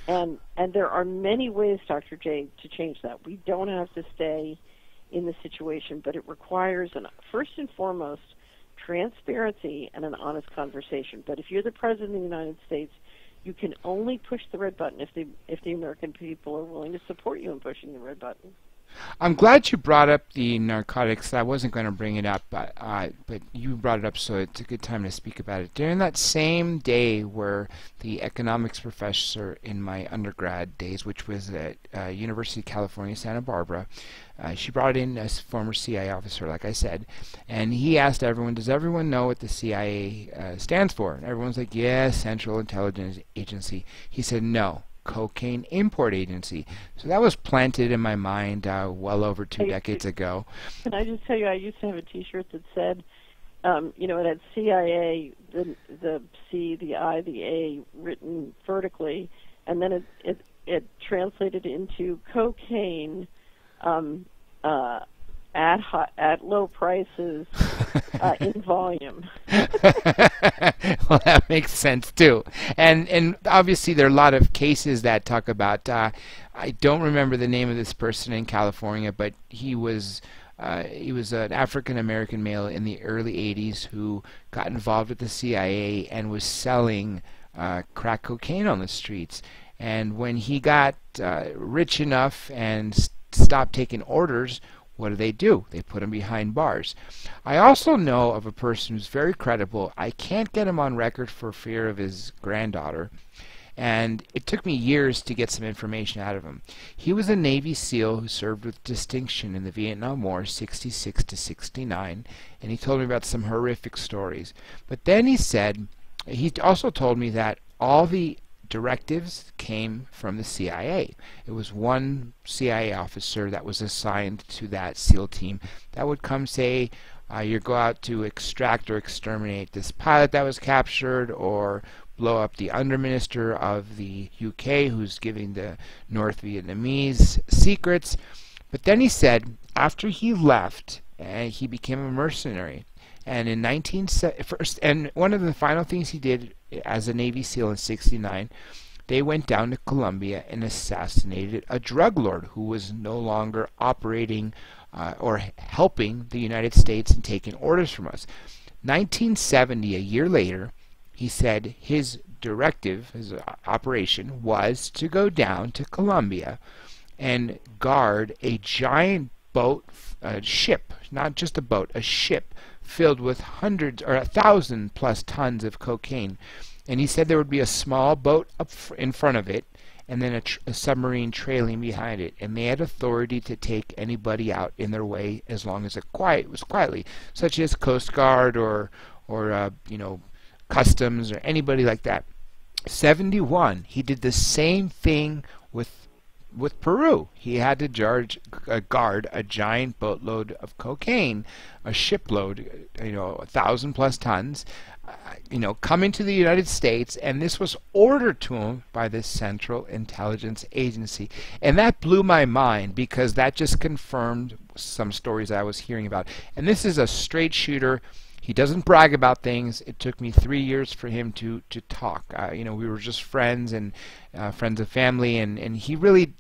And there are many ways, Dr. J, to change that. We don't have to stay in the situation, but it requires, first and foremost, transparency and an honest conversation. But if you're the President of the United States, you can only push the red button if the American people are willing to support you in pushing the red button. I'm glad you brought up the narcotics. I wasn't going to bring it up, but you brought it up, so it's a good time to speak about it. During that same day where the economics professor in my undergrad days, which was at University of California, Santa Barbara, she brought in a former CIA officer, like I said, and he asked everyone, does everyone know what the CIA stands for? And everyone's like, yes, Central Intelligence Agency. He said, no. Cocaine Import Agency. So that was planted in my mind well over 2 decades ago. Can I just tell you, I used to have a T-shirt that said, it had CIA, the C, the I, the A written vertically, and then it translated into cocaine at low prices in volume. Well, that makes sense too. And obviously there are a lot of cases that talk about, I don't remember the name of this person in California, but he was an African-American male in the early 80s who got involved with the CIA and was selling crack cocaine on the streets. And when he got rich enough and stopped taking orders, what do? They put him behind bars. I also know of a person who's very credible. I can't get him on record for fear of his granddaughter, and it took me years to get some information out of him. He was a Navy SEAL who served with distinction in the Vietnam War, 66 to 69, and he told me about some horrific stories. But then he also told me that all the directives came from the CIA. It was one CIA officer that was assigned to that SEAL team that would come say, you go out to extract or exterminate this pilot that was captured, or blow up the Underminister of the UK who's giving the North Vietnamese secrets. But then he said, after he left, he became a mercenary. And in one of the final things he did as a Navy SEAL in 69, they went down to Colombia and assassinated a drug lord who was no longer operating or helping the United States and taking orders from us. 1970, a year later, he said his directive, his operation, was to go down to Colombia and guard a giant boat, a ship, not just a boat, a ship, filled with hundreds or 1,000+ tons of cocaine. And he said there would be a small boat up in front of it, and then a submarine trailing behind it, and they had authority to take anybody out in their way as long as it was quietly, such as Coast Guard or Customs or anybody like that. 71, he did the same thing with Peru. He had to guard a giant boatload of cocaine, a shipload, 1,000 plus tons, coming to the United States, and this was ordered to him by the Central Intelligence Agency. And that blew my mind because that just confirmed some stories I was hearing about. And this is a straight shooter. He doesn't brag about things. It took me 3 years for him to talk. We were just friends and friends of family, and he really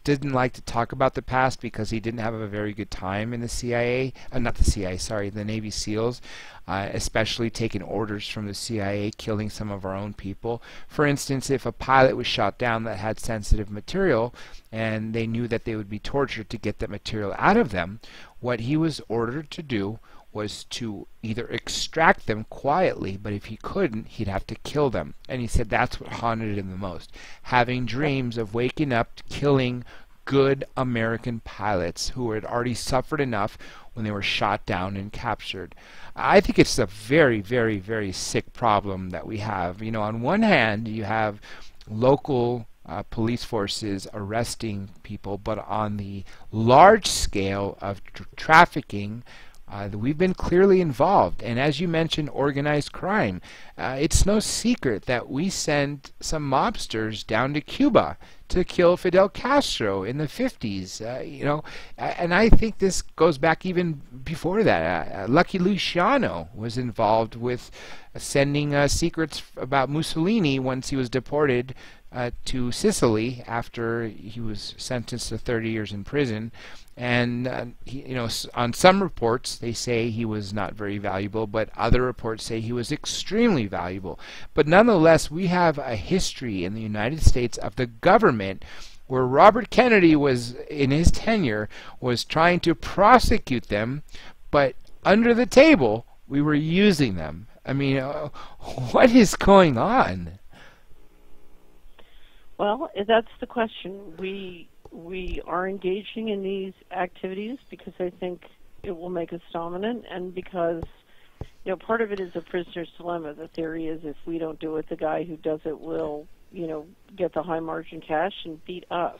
didn't like to talk about the past because he didn't have a very good time in the CIA, not the CIA, sorry, the Navy SEALs, especially taking orders from the CIA, killing some of our own people. For instance, if a pilot was shot down that had sensitive material and they knew that they would be tortured to get that material out of them, what he was ordered to do was to either extract them quietly, but if he couldn't, he'd have to kill them. And he said that's what haunted him the most, having dreams of waking up, killing good American pilots who had already suffered enough when they were shot down and captured. I think it's a very, very, very sick problem that we have. On one hand, you have local police forces arresting people, but on the large scale of trafficking, we've been clearly involved. And as you mentioned, organized crime. It's no secret that we sent some mobsters down to Cuba to kill Fidel Castro in the 50s. And I think this goes back even before that. Lucky Luciano was involved with sending secrets about Mussolini once he was deported to Sicily after he was sentenced to 30 years in prison. And on some reports they say he was not very valuable, but other reports say he was extremely valuable. But nonetheless, we have a history in the United States of the government where Robert Kennedy was, in his tenure, was trying to prosecute them, but under the table we were using them. I mean, what is going on? Well, that's the question. We are engaging in these activities because I think it will make us dominant, and because part of it is a prisoner's dilemma. The theory is if we don't do it, the guy who does it will get the high margin cash and beat us.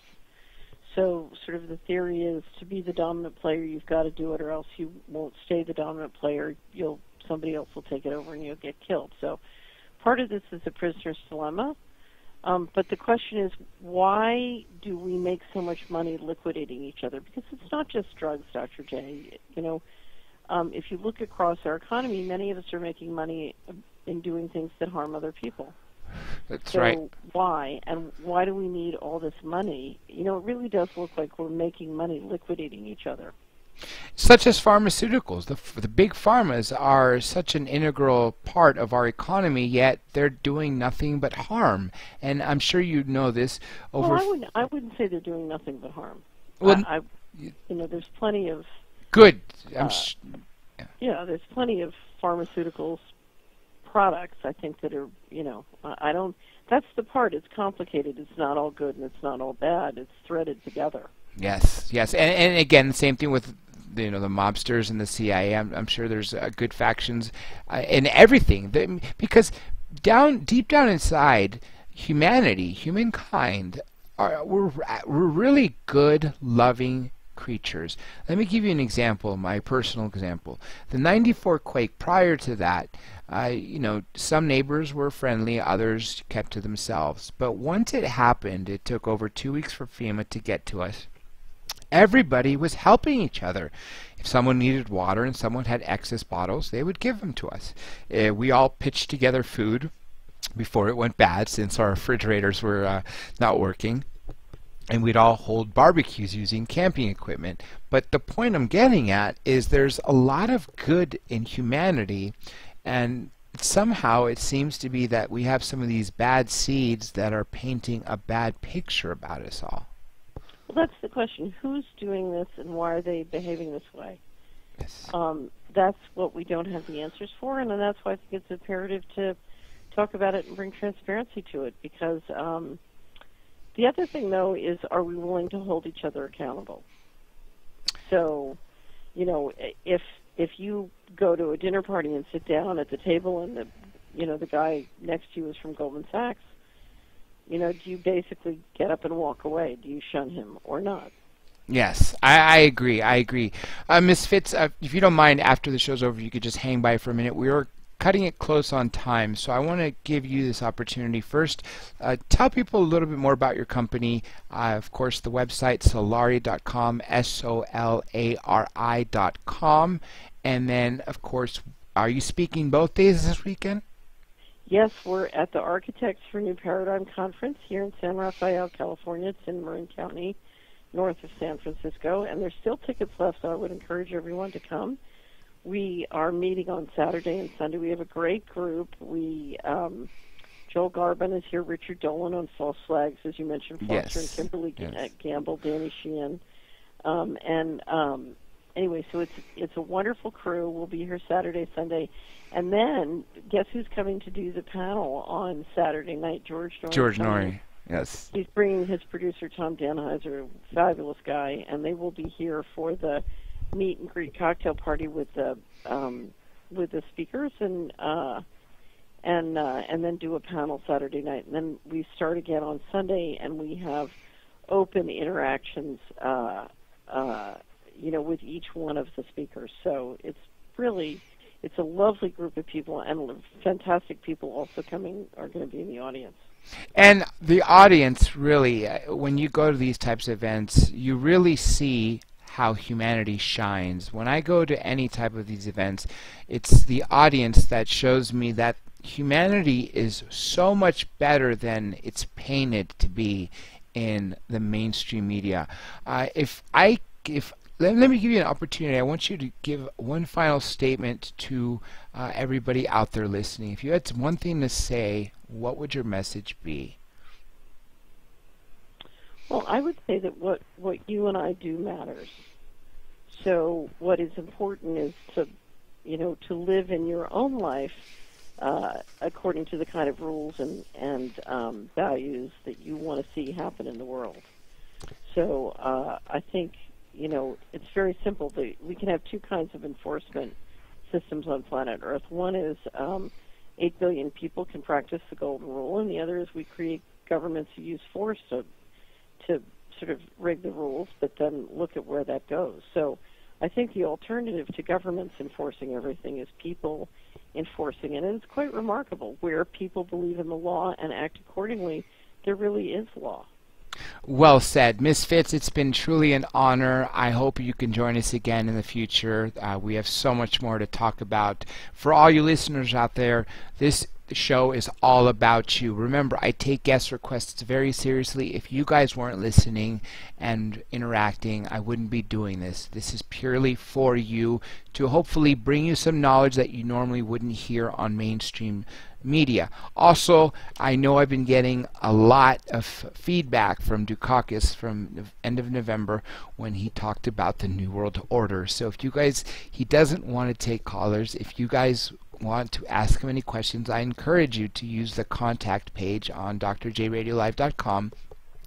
So sort of the theory is to be the dominant player, you've got to do it, or else you won't stay the dominant player. Somebody else will take it over and you'll get killed. So part of this is a prisoner's dilemma. But the question is, why do we make so much money liquidating each other? Because it's not just drugs, Dr. J. If you look across our economy, many of us are making money in doing things that harm other people. That's right. So why? And why do we need all this money? It really does look like we're making money liquidating each other. Such as pharmaceuticals. The big pharmas are such an integral part of our economy, yet they're doing nothing but harm. And I'm sure you know this. I wouldn't say they're doing nothing but harm. Well, there's plenty of good. There's plenty of pharmaceuticals products. I think that are I don't. That's the part. It's complicated. It's not all good and it's not all bad. It's threaded together. Yes, and again, same thing with the mobsters and the CIA. I'm sure there's good factions in everything, because deep down inside, humankind, we're really good, loving creatures. Let me give you an example, my personal example. The '94 quake. Prior to that, some neighbors were friendly, others kept to themselves. But once it happened, it took over 2 weeks for FEMA to get to us. Everybody was helping each other. If someone needed water and someone had excess bottles, they would give them to us. We all pitched together food before it went bad, since our refrigerators were not working. And we'd all hold barbecues using camping equipment. But the point I'm getting at is there's a lot of good in humanity, and somehow it seems to be that we have some of these bad seeds that are painting a bad picture about us all. Well, that's the question. Who's doing this and why are they behaving this way? Yes. That's what we don't have the answers for, and that's why I think it's imperative to talk about it and bring transparency to it, because The other thing, though, is are we willing to hold each other accountable? So, you know, if you go to a dinner party and sit down at the table and the guy next to you is from Goldman Sachs, you know, do you basically get up and walk away? Do you shun him or not? Yes, I agree. I agree. Ms. Fitts, if you don't mind, after the show's over, you could just hang by for a minute. We are cutting it close on time, so I want to give you this opportunity. First, tell people a little bit more about your company. Of course, the website, solari.com, solari.com. And then, of course, are you speaking both days this weekend? Yes, we're at the Architects for New Paradigm Conference here in San Rafael, California. It's in Marin County, north of San Francisco, and there's still tickets left, so I would encourage everyone to come. We are meeting on Saturday and Sunday. We have a great group. Joel Garban is here, Richard Dolan on False Flags, as you mentioned, Foster and Kimberly Gamble, Danny Sheehan. Anyway, so it's a wonderful crew. We'll be here Saturday, Sunday. And then, guess who's coming to do the panel on Saturday night? George Norrie. George Norrie, yes. He's bringing his producer, Tom Danheiser, a fabulous guy, and they will be here for the meet and greet cocktail party with the speakers, and then do a panel Saturday night. And then we start again on Sunday, and we have open interactions, with each one of the speakers. So it's a lovely group of people, and fantastic people also are going to be in the audience. And the audience, really, when you go to these types of events, you really see how humanity shines. When I go to any type of these events, it's the audience that shows me that humanity is so much better than it's painted to be in the mainstream media. Let me give you an opportunity. I want you to give one final statement to everybody out there listening. If you had one thing to say, what would your message be? Well, I would say that what you and I do matters. So what is important is to live in your own life according to the kind of rules and values that you want to see happen in the world. So I think, it's very simple. We can have two kinds of enforcement systems on planet Earth. One is 8 billion people can practice the golden rule, and the other is we create governments who use force to sort of rig the rules, but then look at where that goes. So I think the alternative to governments enforcing everything is people enforcing it, and it's quite remarkable. Where people believe in the law and act accordingly, there really is law. Well said. Ms. Fitts, it's been truly an honor. I hope you can join us again in the future. We have so much more to talk about. For all you listeners out there, this show is all about you. Remember, I take guest requests very seriously. If you guys weren't listening and interacting, I wouldn't be doing this. This is purely for you, to hopefully bring you some knowledge that you normally wouldn't hear on mainstream media. Also, I know I've been getting a lot of feedback from Dukakis from the end of November when he talked about the New World Order. So if you guys, he doesn't want to take callers. If you guys want to ask him any questions, I encourage you to use the contact page on drjradiolive.com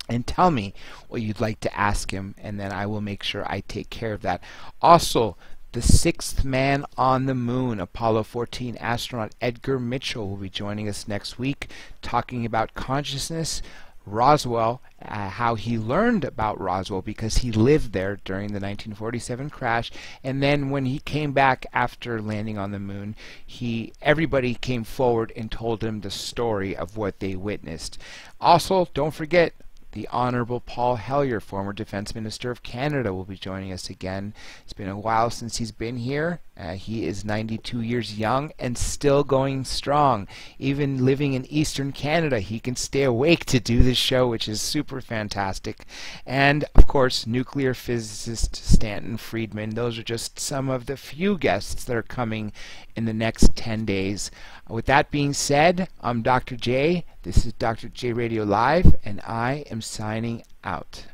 and tell me what you'd like to ask him, and then I will make sure I take care of that. Also, the sixth man on the moon, Apollo 14 astronaut Edgar Mitchell, will be joining us next week talking about consciousness, Roswell, how he learned about Roswell because he lived there during the 1947 crash, and then when he came back after landing on the moon, everybody came forward and told him the story of what they witnessed. Also, don't forget, the Honorable Paul Hellyer, former Defense Minister of Canada, will be joining us again. It's been a while since he's been here. He is 92 years young and still going strong. Even living in Eastern Canada, he can stay awake to do this show, which is super fantastic. And, of course, nuclear physicist Stanton Friedman. Those are just some of the few guests that are coming in the next 10 days. With that being said, I'm Dr. J. This is Dr. J Radio Live, and I am signing out.